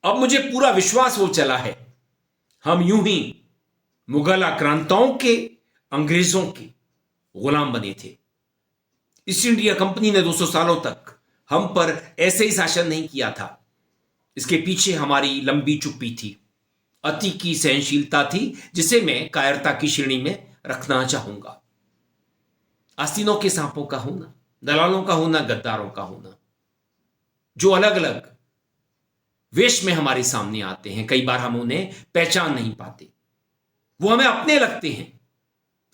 अब मुझे पूरा विश्वास हो चला है, हम यूं ही मुगल आक्रांताओं के, अंग्रेजों के गुलाम बने थे। ईस्ट इंडिया कंपनी ने 200 सालों तक हम पर ऐसे ही शासन नहीं किया था। इसके पीछे हमारी लंबी चुप्पी थी, अति की सहनशीलता थी, जिसे मैं कायरता की श्रेणी में रखना चाहूंगा। आस्तीनों के सांपों का होना, दलालों का होना, गद्दारों का होना, जो अलग अलग वेश में हमारे सामने आते हैं, कई बार हम उन्हें पहचान नहीं पाते। वो हमें अपने लगते हैं,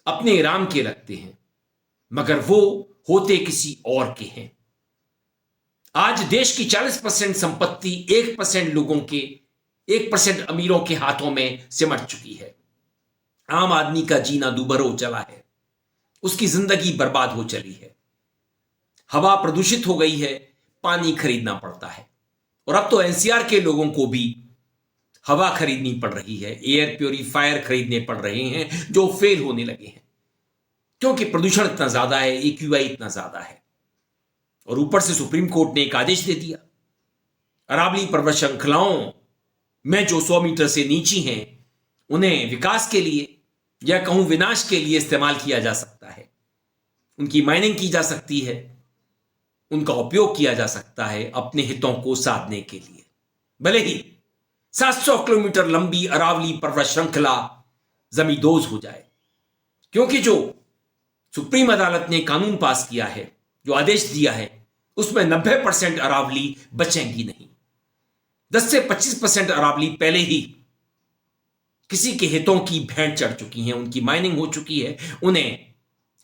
अपने राम के लगते हैं, मगर वो होते किसी और के हैं। आज देश की 40% संपत्ति 1% लोगों के, 1% अमीरों के हाथों में सिमट चुकी है। आम आदमी का जीना दूभर हो चला है, उसकी जिंदगी बर्बाद हो चली है। हवा प्रदूषित हो गई है, पानी खरीदना पड़ता है, और अब तो एनसीआर के लोगों को भी हवा खरीदनी पड़ रही है, एयर प्योरीफायर खरीदने पड़ रहे हैं जो फेल होने लगे हैं, क्योंकि प्रदूषण इतना ज्यादा है, एक्यूआई इतना ज्यादा है। और ऊपर से सुप्रीम कोर्ट ने एक आदेश दे दिया, अरावली पर्वत श्रृंखलाओं में जो 100 मीटर से नीची हैं, उन्हें विकास के लिए या कहूं विनाश के लिए इस्तेमाल किया जा सकता है। उनकी माइनिंग की जा सकती है, उनका उपयोग किया जा सकता है अपने हितों को साधने के लिए। भले ही 700 किलोमीटर लंबी अरावली पर्वत श्रृंखला जमींदोज हो जाए, क्योंकि जो सुप्रीम अदालत ने कानून पास किया है, जो आदेश दिया है, उसमें 90% अरावली बचेंगी नहीं। 10 से 25% अरावली पहले ही किसी के हितों की भेंट चढ़ चुकी हैं, उनकी माइनिंग हो चुकी है, उन्हें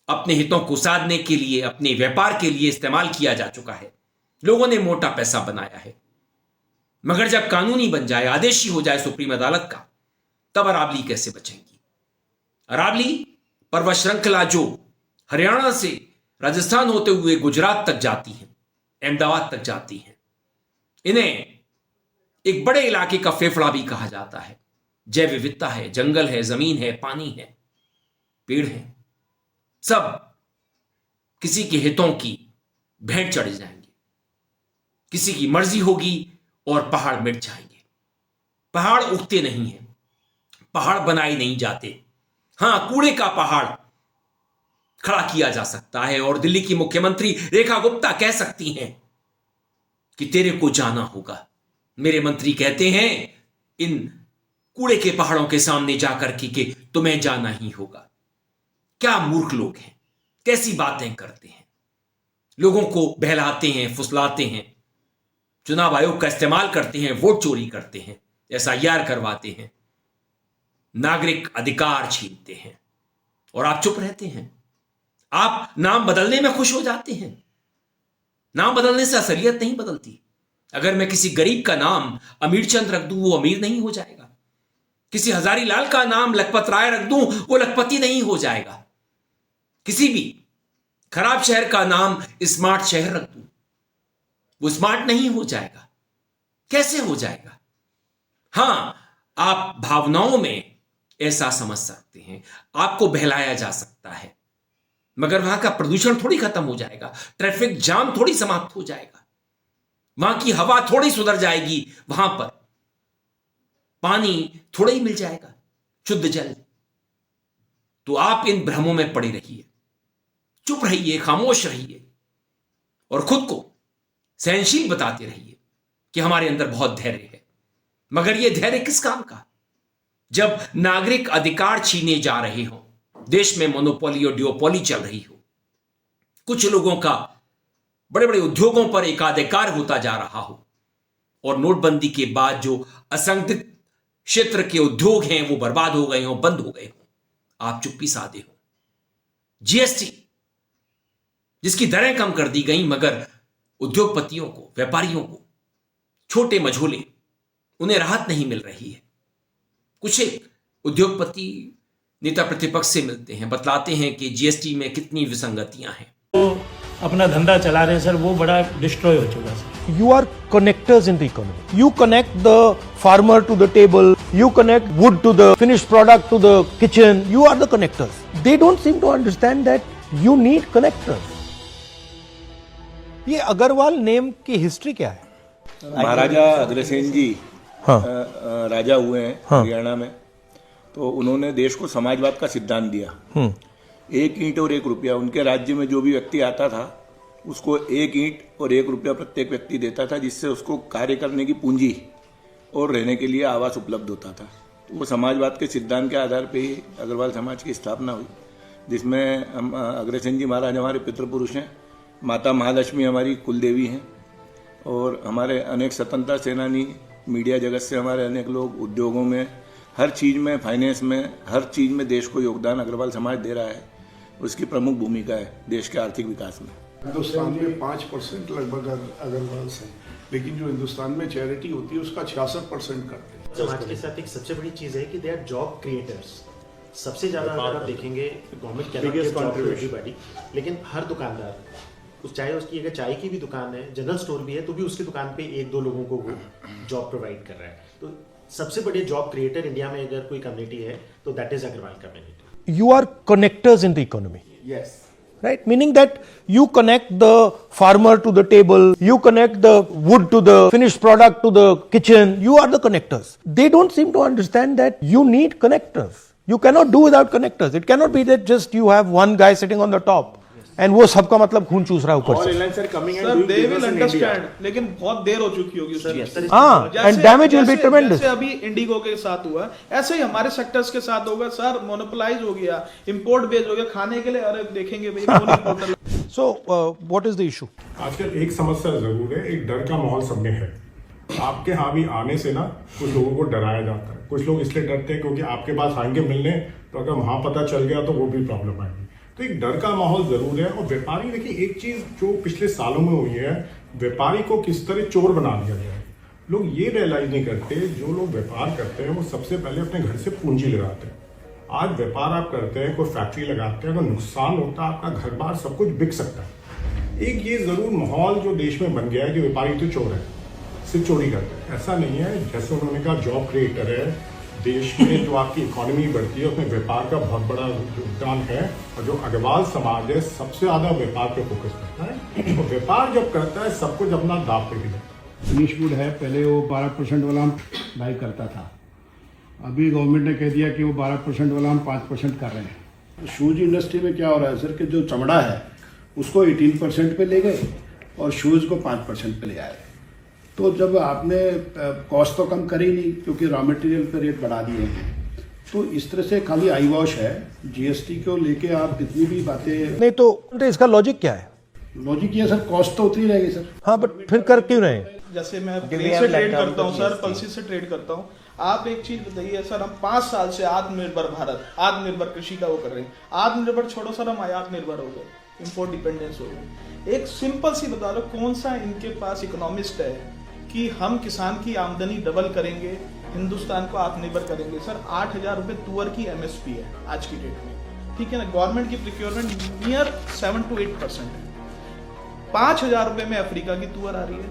अपने हितों को साधने के लिए, अपने व्यापार के लिए इस्तेमाल किया जा चुका है। लोगों ने मोटा पैसा बनाया है। मगर जब कानूनी बन जाए, आदेश ही हो जाए सुप्रीम अदालत का, तब अरावली कैसे बचेंगी? अरावली पर्वत श्रृंखला जो हरियाणा से राजस्थान होते हुए गुजरात तक जाती हैं, अहमदाबाद तक जाती हैं, इन्हें एक बड़े इलाके का फेफड़ा भी कहा जाता है। जैव विविधता है, जंगल है, जमीन है, पानी है, पेड़ है, सब किसी के हितों की भेंट चढ़ जाएंगे। किसी की मर्जी होगी और पहाड़ मिट जाएंगे। पहाड़ उगते नहीं हैं, पहाड़ बनाए नहीं जाते। हां, कूड़े का पहाड़ खड़ा किया जा सकता है, और दिल्ली की मुख्यमंत्री रेखा गुप्ता कह सकती हैं कि तेरे को जाना होगा। मेरे मंत्री कहते हैं इन कूड़े के पहाड़ों के सामने जाकर कि तुम्हें जाना ही होगा। क्या मूर्ख लोग हैं, कैसी बातें करते हैं, लोगों को बहलाते हैं, फुसलाते हैं, चुनाव आयोग का इस्तेमाल करते हैं, वोट चोरी करते हैं, एसआईआर करवाते हैं, नागरिक अधिकार छीनते हैं, और आप चुप रहते हैं। आप नाम बदलने में खुश हो जाते हैं। नाम बदलने से असलियत नहीं बदलती। अगर मैं किसी गरीब का नाम अमीर चंद रख दूं, वो अमीर नहीं हो जाएगा। किसी हजारी लाल का नाम लखपत राय रख दूं, वो लखपति नहीं हो जाएगा। किसी भी खराब शहर का नाम स्मार्ट शहर रख दूं, वो स्मार्ट नहीं हो जाएगा। कैसे हो जाएगा? हां, आप भावनाओं में ऐसा समझ सकते हैं, आपको बहलाया जा सकता है, मगर वहां का प्रदूषण थोड़ी खत्म हो जाएगा, ट्रैफिक जाम थोड़ी समाप्त हो जाएगा, वहां की हवा थोड़ी सुधर जाएगी, वहां पर पानी थोड़ा ही मिल जाएगा, शुद्ध जल। तो आप इन भ्रमों में पड़े रहिए, चुप रहिए, खामोश रहिए, और खुद को सहनशील बताते रहिए कि हमारे अंदर बहुत धैर्य है। मगर यह धैर्य किस काम का, जब नागरिक अधिकार छीने जा रहे हो, देश में मोनोपोली और डिओपोली चल रही हो, कुछ लोगों का बड़े बड़े उद्योगों पर एकाधिकार होता जा रहा हो, और नोटबंदी के बाद जो असंगठित क्षेत्र के उद्योग हैं वो बर्बाद हो गए हो, बंद हो गए हो, आप चुप्पी साधे हो। जीएसटी जिसकी दरें कम कर दी गई, मगर उद्योगपतियों को, व्यापारियों को, छोटे मझोले, उन्हें राहत नहीं मिल रही है। कुछ एक उद्योगपति नेता प्रतिपक्ष से मिलते हैं, बतलाते हैं कि जीएसटी में कितनी विसंगतियां हैं। तो अपना धंधा चला रहे सर, वो बड़ा डिस्ट्रॉय हो चुका sir. You are connectors in the economy. You connect the farmer to the table. You connect wood to the finished product to the kitchen. You are the connectors. They don't seem to understand that you need connectors. ये Agarwal name की history क्या है? महाराजा अग्रसेन जी हाँ। राजा हुए हैं हरियाणा में, तो उन्होंने देश को समाजवाद का सिद्धांत दिया। एक ईंट और 1 रुपया, उनके राज्य में जो भी व्यक्ति आता था उसको 1 ईंट और 1 रुपया प्रत्येक व्यक्ति देता था, जिससे उसको कार्य करने की पूंजी और रहने के लिए आवास उपलब्ध होता था। तो वो समाजवाद के सिद्धांत के आधार पे ही अग्रवाल समाज की स्थापना हुई, जिसमें हम अग्रसेन जी महाराज हमारे पितृपुरुष हैं, माता महालक्ष्मी हमारी कुलदेवी हैं, और हमारे अनेक स्वतंत्रता सेनानी, मीडिया जगत से हमारे अनेक लोग, उद्योगों में, हर चीज़ में, फाइनेंस में, हर चीज़ में देश को योगदान अग्रवाल समाज दे रहा है। उसकी प्रमुख भूमिका है देश के आर्थिक विकास में। हिंदुस्तान में 5% लगभग अग्रवाल्स हैं, लेकिन जो हिंदुस्तान में चैरिटी होती है उसका 66% करते हैं। समाज के साथ एक सबसे बड़ी चीज है कि दे आर जॉब क्रिएटर्स। सबसे ज्यादा अगर आप देखेंगे गवर्नमेंट एवरीबॉडी, लेकिन हर दुकानदार, चाहे उसकी अगर चाय की भी दुकान है, जनरल स्टोर भी है, तो भी उसकी दुकान पे 1-2 लोगों को वो जॉब प्रोवाइड कर रहा है। तो सबसे बड़े जॉब क्रिएटर इंडिया में अगर कोई कम्युनिटी है तो that is Agarwal community. You are connectors in the economy. Yes. Right? Meaning that you connect the farmer to the table, you connect the wood to the finished product to the kitchen, you are the connectors. They don't seem to understand that you need connectors. You cannot do without connectors. It cannot be that just you have one guy sitting on the top and वो सबका मतलब खून चूस रहा है ऊपर से। Sir they will understand, लेकिन बहुत देर हो चुकी होगी सर। हाँ, and damage will be tremendous. जैसे अभी इंडिगो के साथ हुआ, ऐसे ही हमारे सेक्टर्स के साथ होगा सर। मोनोपोलाइज हो गया, इंपोर्ट बेस्ड हो गया, खाने के लिए अरे देखेंगे भाई कौन importer. So what is the issue? आजकल एक समस्या जरूर है, एक डर का माहौल सब में है। आपके यहाँ भी आने से ना कुछ लोगों को डराया जाता है। कुछ लोग इसलिए डरते हैं क्योंकि आपके पास आएंगे मिलने, तो अगर वहां पता चल गया तो वो भी प्रॉब्लम आएगी। तो एक डर का माहौल जरूर है। और व्यापारी, देखिए एक चीज जो पिछले सालों में हुई है, व्यापारी को किस तरह चोर बना दिया गया है। लोग ये रियलाइज नहीं करते, जो लोग व्यापार करते हैं वो सबसे पहले अपने घर से पूंजी लगाते हैं। आज व्यापार आप करते हैं, कोई फैक्ट्री लगाते हैं, अगर नुकसान होता है आपका घर बार सब कुछ बिक सकता है। एक ये जरूर माहौल जो देश में बन गया है कि व्यापारी तो चोर है, सिर्फ चोरी करते हैं, ऐसा नहीं है। जैसे उन्होंने कहा जॉब क्रिएटर है, देश में जो आपकी इकोनॉमी बढ़ती है उसमें व्यापार का बहुत बड़ा योगदान है। और जो अग्रवाल समाज है सबसे ज्यादा व्यापार पे फोकस करता है, और व्यापार जब करता है सब कुछ अपना दाव पे भी लेता है। फिनिश गुड है, पहले वो 12% वाला हम बाई करता था, अभी गवर्नमेंट ने कह दिया कि वो 12% वाला हम 5% कर रहे हैं। शूज इंडस्ट्री में क्या हो रहा है सर कि जो चमड़ा है उसको 18% पे ले गए और शूज़ को 5% पे ले आए। तो जब आपने कॉस्ट तो कम करी नहीं, क्योंकि रॉ मटेरियल पे रेट बढ़ा दिए हैं। तो इस तरह से खाली आई वॉश है। जीएसटी को लेके आप कितनी भी बातें नहीं तो इसका लॉजिक क्या है? लॉजिक ये सर, कॉस्ट तो उतरी रहेगी सर। हाँ, बट फिर कर क्यों रहे हैं? जैसे मैं प्लेन से ट्रेड करता हूँ सर, पल्सी से ट्रेड करता हूँ। आप एक चीज बताइए सर, हम 5 साल से आत्मनिर्भर भारत, आत्मनिर्भर कृषि का वो कर रहे हैं। आत्मनिर्भर छोड़ो सर, हम आयात निर्भर हो गए, इम्पोर्ट डिपेंडेंस हो गए। एक सिंपल सी बता दो, कौन सा इनके पास इकोनॉमिस्ट है कि हम किसान की आमदनी डबल करेंगे, हिंदुस्तान को आत्मनिर्भर करेंगे। सर 8,000 रुपए तुअर की एमएसपी है आज की डेट में, ठीक है ना। गवर्नमेंट की प्रोक्योरमेंट नियर 7 to 8% है। 5,000 रुपए में अफ्रीका की तुअर आ रही है,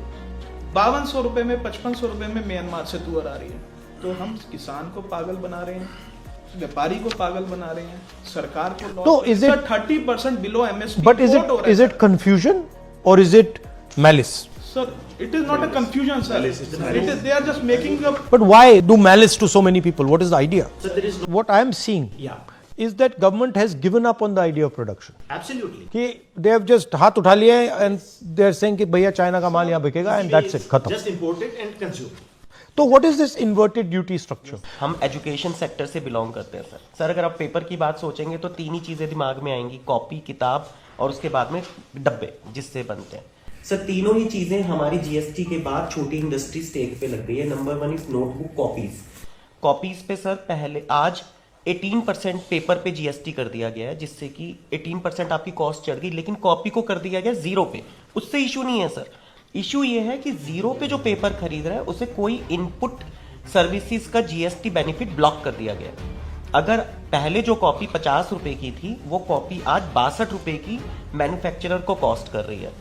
5200 रुपए में, 5500 रुपए में म्यांमार से तुअर आ रही है। तो हम किसान को पागल बना रहे हैं, व्यापारी को पागल बना रहे हैं, सरकार को। तो is it 30% below MSP? But is it confusion or is it malice? Sir, it is not a confusion, sir. They are just making up. But why do malice to so many people? What is the idea? So there is no, What I am seeing is that government has given up on the idea of production. absolutely. कि they have just हाथ उठा लिए and they are saying कि भैया China का माल यहाँ बिकेगा and that's it, खत्म। Just import it and consume. तो what is this inverted duty structure? हम एजुकेशन सेक्टर से बिलोंग करते हैं सर। सर अगर आप पेपर की बात सोचेंगे तो 3 ही चीज़ें दिमाग में आएंगी, कॉपी, किताब और उसके बाद में डब्बे जिससे बनते हैं। सर तीनों ही चीज़ें हमारी जीएसटी के बाद छोटी इंडस्ट्री स्टेक पे लग गई है। Number 1 is notebook copies. Copies पे सर पहले आज 18% पेपर पे जीएसटी कर दिया गया है, जिससे कि 18% आपकी कॉस्ट चढ़ गई, लेकिन कॉपी को कर दिया गया 0 पे। उससे इशू नहीं है सर, इशू ये है कि 0 पे जो पेपर खरीद रहा है उसे कोई इनपुट सर्विसेज का जीएसटी बेनिफिट ब्लॉक कर दिया गया है। अगर पहले जो कॉपी 50 रुपए की थी वो कॉपी आज 62 रुपए की मैन्युफैक्चरर को कॉस्ट कर रही है।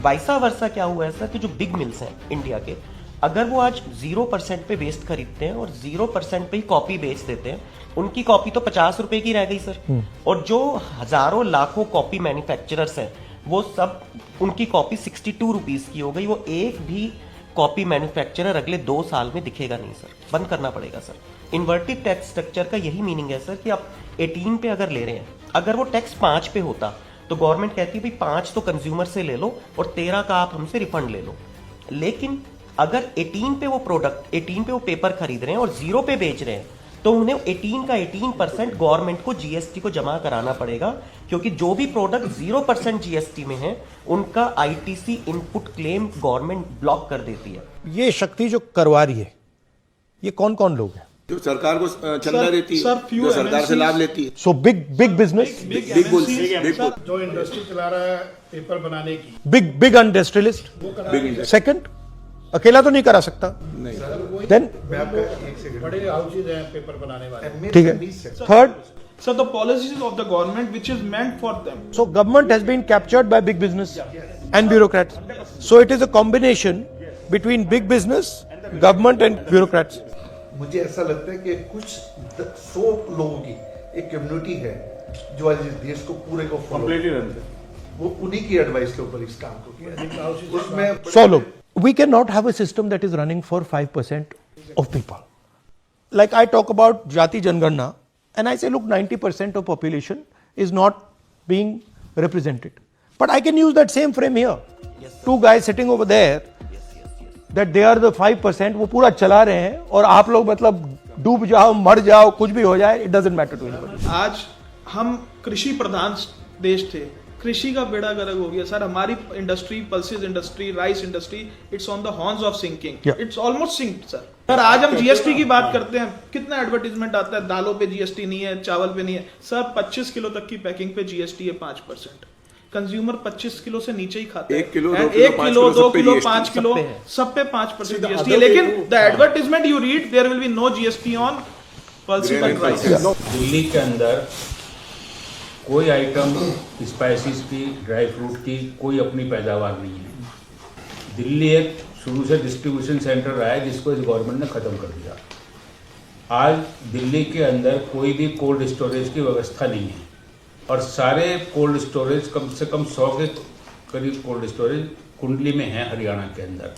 वाइसा वर्सा क्या हुआ है सर कि जो बिग मिल्स हैं इंडिया के, अगर वो आज 0% पे वेस्ट खरीदते हैं और 0% पे ही कॉपी बेच देते हैं, उनकी कॉपी तो 50 रुपए की रह गई सर। और जो हजारों लाखों कॉपी मैन्युफैक्चरर्स हैं वो सब, उनकी कॉपी 62 रुपीज की हो गई। वो एक भी कॉपी मैन्युफैक्चरर अगले 2 साल में दिखेगा नहीं सर, बंद करना पड़ेगा सर। इन्वर्टेड टैक्स स्ट्रक्चर का यही मीनिंग है सर कि आप 18 पे अगर ले रहे हैं, अगर वो टैक्स 5 पे होता तो गवर्नमेंट कहती है भाई 5 तो कंज्यूमर से ले लो और 13 का आप हमसे रिफंड ले लो। लेकिन अगर 18 पे वो प्रोडक्ट 18 पे वो पेपर खरीद रहे हैं और 0 पे बेच रहे हैं तो उन्हें 18 का 18% गवर्नमेंट को जीएसटी को जमा कराना पड़ेगा, क्योंकि जो भी प्रोडक्ट 0% जीएसटी में है उनका ITC input claim government block कर देती है। ये शक्ति जो करवा रही है, ये कौन कौन लोग हैं? जो सरकार को चंदा देती है, जो सरकार से लाभ लेती है। So big business, big bulls, जो इंडस्ट्री चला रहा है पेपर बनाने की, बिग इंडस्ट्रियलिस्ट। सेकंड, अकेला तो नहीं करा सकता, देन बड़े हाउसेज हैं पेपर बनाने वाले, ठीक है। Third, Sir, the policies of the government which is meant for them. so government has been captured by big business and bureaucrats. So it is a combination between big business, government and bureaucrats. मुझे ऐसा लगता है कि कुछ 100 लोगों की एक community है जो आज इस देश को पूरे को कंप्लीटली रन है, वो उन्हीं की एडवाइस के ऊपर इस काम को किया। उसमें 100 लोग. We cannot have a system that is running for 5% of people. Like I talk about Jati Janganna and I say, look, 90% of population is not being represented. But I can use that same frame here. Two guys sitting over there, that they are the 5%, वो पूरा चला रहे हैं और आप लोग मतलब डूब जाओ, मर जाओ, कुछ भी हो जाए, it doesn't matter to anybody. आज हम कृषि प्रधान देश थे, कृषि का बेड़ा गर्क हो गया सर। हमारी industry, pulses industry, rice industry, it's on the horns of sinking, it's almost sinked sir. Sir आज हम जीएसटी की बात करते हैं, कितना एडवर्टीजमेंट आता है, दालों पे जीएसटी नहीं है, चावल पे नहीं है सर। 25 किलो तक की पैकिंग पे जीएसटी है 5%। कंज्यूमर 25 किलो से नीचे ही खाता है। 1 किलो, 2 किलो, 5 किलो, सब पे 5% जीएसटी है। लेकिन the advertisement you read, there will be no GST on pulses and rice. Delhi के अंदर कोई आइटम स्पाइसेस की, ड्राई फ्रूट की कोई अपनी पैदावार नहीं है। दिल्ली एक शुरू से डिस्ट्रीब्यूशन सेंटर रहा है जिसको इस गवर्नमेंट ने ख़त्म कर दिया। आज दिल्ली के अंदर कोई भी कोल्ड स्टोरेज की व्यवस्था नहीं है और सारे कोल्ड स्टोरेज कम से कम 100 के करीब कोल्ड स्टोरेज कुंडली में हैं हरियाणा के अंदर,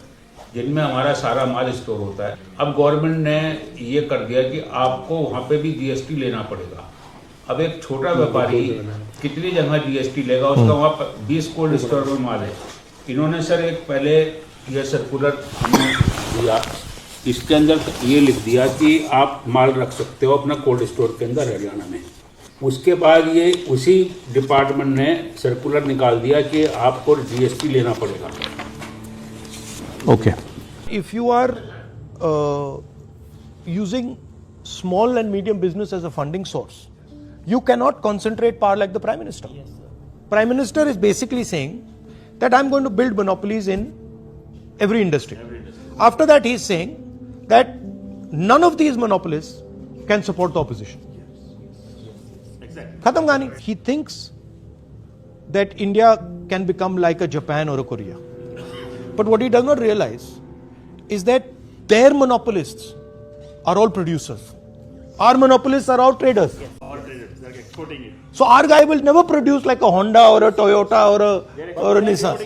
जिनमें हमारा सारा माल स्टोर होता है। अब गवर्नमेंट ने ये कर दिया कि आपको वहाँ पे भी जीएसटी लेना पड़ेगा। अब एक छोटा व्यापारी कितनी जगह जीएसटी लेगा, उसका वहाँ 20 कोल्ड स्टोर में माल है। इन्होंने सर एक पहले यह सर्कुलर दिया, इसके अंदर ये लिख दिया कि आप माल रख सकते हो अपना कोल्ड स्टोर के अंदर हरियाणा में। उसके बाद ये उसी डिपार्टमेंट ने सर्कुलर निकाल दिया कि आपको जीएसटी लेना पड़ेगा। Okay. If you are using small and medium business as a funding source, you cannot concentrate power like the Prime Minister. Yes, Prime Minister is basically saying that I'm going to build monopolies in every industry. After that, he is saying that none of these monopolies can support the opposition. Khatam Gani. He thinks that India can become like a Japan or a Korea. But what he does not realize is that their monopolists are all producers. Our monopolists are all traders. Yes. All traders, they're exporting it. So our guy will never produce like a Honda or a Toyota or a Nissan.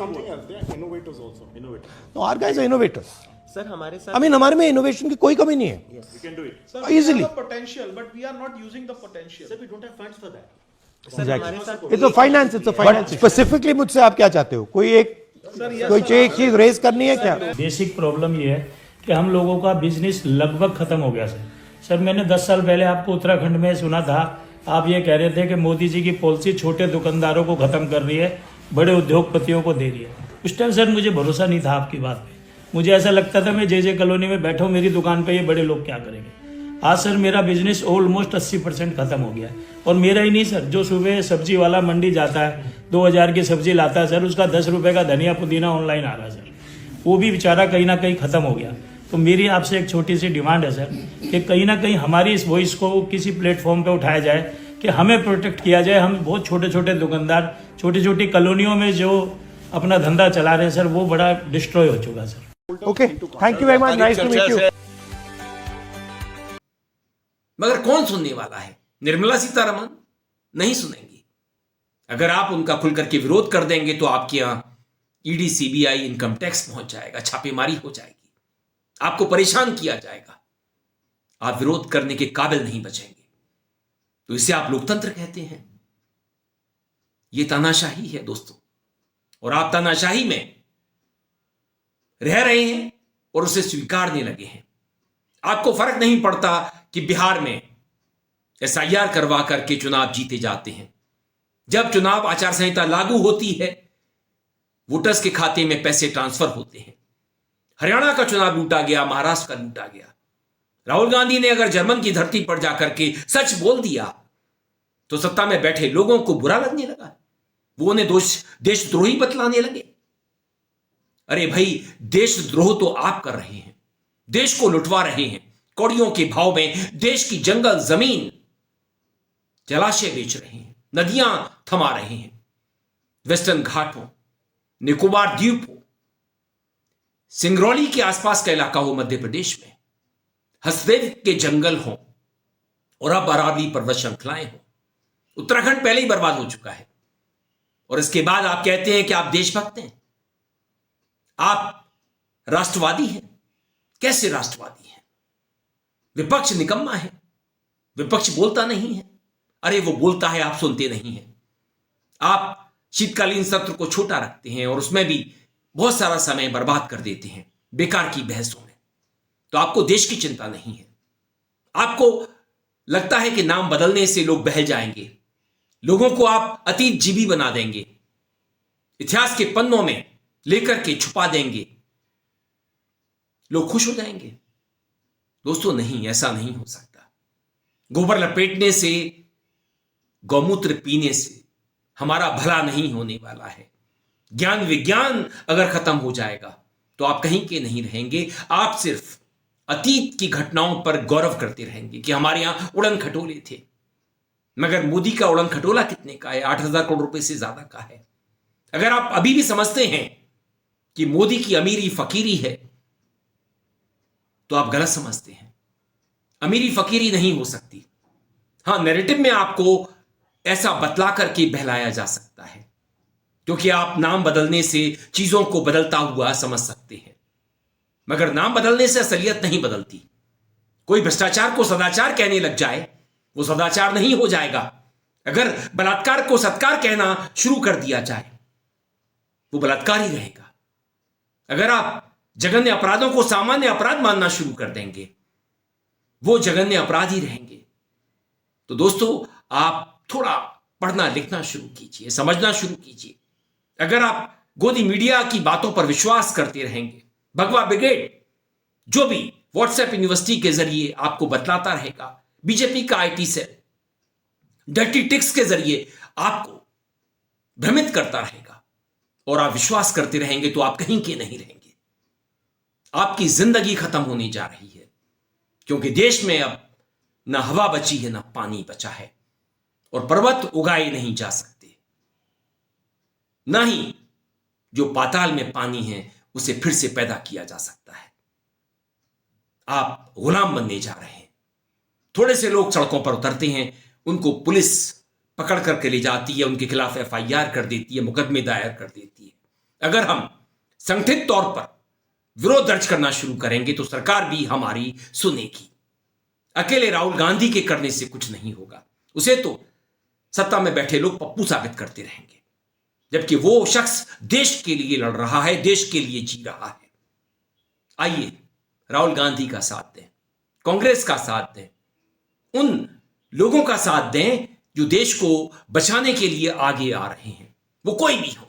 Innovators also. Innovators. No, our guys are innovators. Sir हमारे साथ I mean, हमारे में innovation की कोई कमी नहीं है. We can do it. Sir, Easily. we have the potential, but we are not using the potential. Sir, we don't have funds for that. Sir हमारे साथ It's a finance. It's a finance. But specifically मुझसे आप क्या चाहते हो? कोई एक चीज रेस करनी है क्या? बेसिक प्रॉब्लम ये है कि हम लोगों का बिजनेस लगभग खत्म हो गया सर। मैंने 10 साल पहले आपको उत्तराखंड में सुना था, आप ये कह रहे थे कि मोदी जी की पॉलिसी छोटे दुकानदारों को खत्म कर रही है, बड़े उद्योगपतियों को दे रही है। उस टाइम सर मुझे भरोसा नहीं था आपकी बात पे। मुझे ऐसा लगता था मैं जे कॉलोनी में बैठा हूँ, मेरी दुकान पे ये बड़े लोग क्या करेंगे। आज सर मेरा बिजनेस ऑलमोस्ट 80% खत्म हो गया है। और मेरा ही नहीं सर, जो सुबह सब्जी वाला मंडी जाता है 2000 की सब्जी लाता है सर, उसका 10 रुपए का धनिया पुदीना ऑनलाइन आ रहा है सर, वो भी बेचारा कहीं ना कहीं खत्म हो गया। तो मेरी आपसे एक छोटी सी डिमांड है सर कि कहीं ना कहीं हमारी इस वॉइस को किसी प्लेटफॉर्म पे उठाया जाए कि हमें प्रोटेक्ट किया जाए। हम बहुत छोटे छोटे दुकानदार छोटी छोटी कॉलोनियों में जो अपना धंधा चला रहे हैं सर, वो बड़ा डिस्ट्रॉय हो चुका sir. Okay, thank you very much. Nice to meet you. मगर कौन सुनने वाला है? निर्मला सीतारमण नहीं सुनेंगी। अगर आप उनका खुल करके विरोध कर देंगे तो आपके यहां ईडी, सीबीआई, इनकम टैक्स पहुंच जाएगा, छापेमारी हो जाएगी। आपको परेशान किया जाएगा, आप विरोध करने के काबिल नहीं बचेंगे। तो इसे आप लोकतंत्र कहते हैं? यह तानाशाही है दोस्तों, और आप तानाशाही में रह रहे हैं और उसे स्वीकारने लगे हैं। आपको फर्क नहीं पड़ता कि बिहार में SIR करवा करके चुनाव जीते जाते हैं। जब चुनाव आचार संहिता लागू होती है, वोटर्स के खाते में पैसे ट्रांसफर होते हैं। हरियाणा का चुनाव लूटा गया, महाराष्ट्र का लूटा गया। राहुल गांधी ने अगर जर्मन की धरती पर जाकर के सच बोल दिया तो सत्ता में बैठे लोगों को बुरा लगने लगा, वो उन्हें देशद्रोही बतलाने लगे। अरे भाई, देशद्रोह तो आप कर रहे हैं, देश को लुटवा रहे हैं। कौड़ियों के भाव में देश की जंगल, जमीन, जलाशय बेच रहे हैं, नदियां थमा रहे हैं। वेस्टर्न घाटों, निकोबार द्वीपों, सिंगरौली के आसपास का इलाका हो मध्य प्रदेश में, हसदेव के जंगल हो और अब अरावली पर्वत श्रृंखलाएं हो। उत्तराखंड पहले ही बर्बाद हो चुका है और इसके बाद आप कहते हैं कि आप देशभक्त हैं, आप राष्ट्रवादी हैं। कैसे राष्ट्रवादी हैं? विपक्ष निकम्मा है, विपक्ष बोलता नहीं है। अरे वो बोलता है, आप सुनते नहीं हैं। आप शीतकालीन सत्र को छोटा रखते हैं और उसमें भी बहुत सारा समय बर्बाद कर देते हैं बेकार की बहसों में। तो आपको देश की चिंता नहीं है। आपको लगता है कि नाम बदलने से लोग बहल जाएंगे, लोगों को आप अतीत जीवी बना देंगे, इतिहास के पन्नों में लेकर के छुपा देंगे, लोग खुश हो जाएंगे। दोस्तों नहीं, ऐसा नहीं हो सकता। गोबर लपेटने से, गौमूत्र पीने से हमारा भला नहीं होने वाला है। ज्ञान विज्ञान अगर खत्म हो जाएगा तो आप कहीं के नहीं रहेंगे। आप सिर्फ अतीत की घटनाओं पर गौरव करते रहेंगे कि हमारे यहां उड़न खटोले थे। मगर मोदी का उड़न खटोला कितने का है? 8,000 करोड़ रुपए से ज्यादा का है। अगर आप अभी भी समझते हैं कि मोदी की अमीरी फकीरी है तो आप गलत समझते हैं। अमीरी फकीरी नहीं हो सकती। हां, नैरेटिव में आपको ऐसा बतला करके बहलाया जा सकता है क्योंकि आप नाम बदलने से चीजों को बदलता हुआ समझ सकते हैं, मगर नाम बदलने से असलियत नहीं बदलती। कोई भ्रष्टाचार को सदाचार कहने लग जाए, वो सदाचार नहीं हो जाएगा। अगर बलात्कार को सत्कार कहना शुरू कर दिया जाए, वो बलात्कार ही रहेगा। अगर आप जघन्य अपराधों को सामान्य अपराध मानना शुरू कर देंगे, वो जघन्य अपराध ही रहेंगे। तो दोस्तों, आप थोड़ा पढ़ना लिखना शुरू कीजिए, समझना शुरू कीजिए। अगर आप गोदी मीडिया की बातों पर विश्वास करते रहेंगे, भगवा ब्रिगेड जो भी व्हाट्सएप यूनिवर्सिटी के जरिए आपको बतलाता रहेगा, बीजेपी का IT सेल डर्टी टिक्स के जरिए आपको भ्रमित करता रहेगा और आप विश्वास करते रहेंगे, तो आप कहीं के नहीं रहेंगे। आपकी जिंदगी खत्म होने जा रही है क्योंकि देश में अब ना हवा बची है, ना पानी बचा है और पर्वत उगाए नहीं जा सकते, ना ही जो पाताल में पानी है उसे फिर से पैदा किया जा सकता है। आप गुलाम बनने जा रहे हैं। थोड़े से लोग सड़कों पर उतरते हैं, उनको पुलिस पकड़ करके ले जाती है, उनके खिलाफ FIR कर देती है, मुकदमे दायर कर देती है। अगर हम संगठित तौर पर विरोध दर्ज करना शुरू करेंगे तो सरकार भी हमारी सुनेगी। अकेले राहुल गांधी के करने से कुछ नहीं होगा, उसे तो सत्ता में बैठे लोग पप्पू साबित करते रहेंगे, जबकि वो शख्स देश के लिए लड़ रहा है, देश के लिए जी रहा है। आइए राहुल गांधी का साथ दें, कांग्रेस का साथ दें, उन लोगों का साथ दें जो देश को बचाने के लिए आगे आ रहे हैं, वो कोई भी हो।